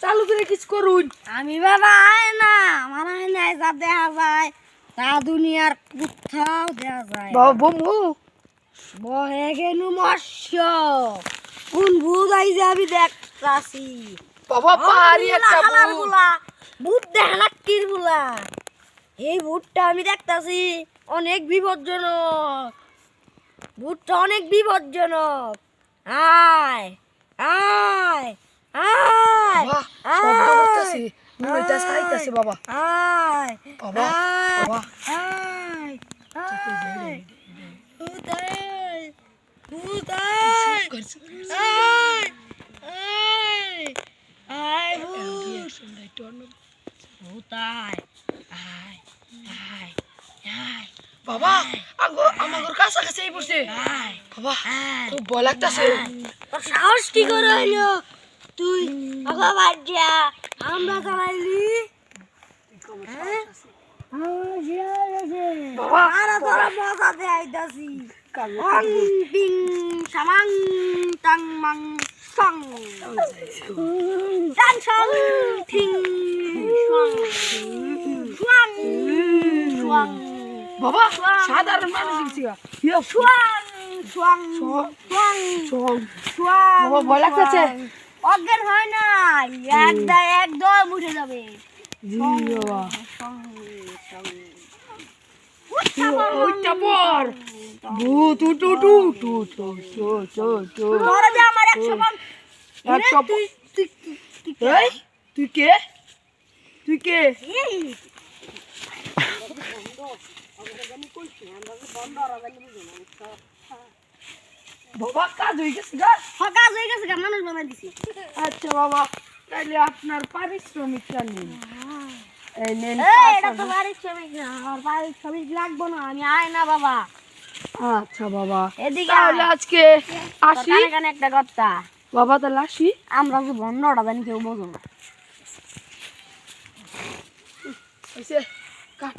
চালু করে কিছু করুন। আমি বাবা আয় না, আমার আয় নাই যা দেখা যায় তা দুনিয়ার কোথাও দেখা যায় বাবা বমু বহে গেলু মৎস্য কোন ভূত আইছে আমি দেখতাছি বাবা পাহাড়ি একটা ভূত। ভূত দেখালাক্কির বুলা এই ভূতটা আমি দেখতাছি অনেক বিপজ্জনক, ভূতটা অনেক বিপজ্জনক। আয় আয় আয় বাবা শব্দ করতেছে, এটা চাইতেছে বাবা। আয় বাবা বাবা আয় আয় ভূত আয় ভূত আয় আয় আয় আয় ভূত আয় আয় আয় আয় বাবা আমার কাছাকাছি এই পড়ছে আয় বাবা, আয় খুব ভয় লাগতেছে। তোর সাহস কি করে হইলো তুই আগা বাজ্যা আমরা চালাইলি বাবা আরে তোরা মজাতে আইতাছি অং পিং সামাং টাং মাং সং টাং সং ঠিং সুয়াং সুয়াং সুয়াং বাবা সাধারণ মানুষ দিছি সুয়াং সুয়াং সুয়াং সুয়াং বাবা ভয় লাগতেছে। অজ্ঞান হয় না একদম উঠে যাবে ওইটা পর ভূত উঠ উঠ উঠ উঠ উঠ উঠ ধরে যে আমার 100 তুই তুই কে তুই কে বাবা কাজ হয়ে গেছে গা। কাজ হয়ে গেছে মানুষ বানাই দিছি। আচ্ছা বাবা তাহলে আপনার পারিশ্রমিকটা নিন। এই নেন এটা তো পারিশ্রমিক না, আমার পারিশ্রমিক লাগবো না, আমি আয় না বাবা। আচ্ছা বাবা এদিকে তাহলে আজকে আসি এখানে একটা কথা, বাবা তাহলে আসি। আমরা যে বন্ধটা জানি কেউ বোঝো না। কাট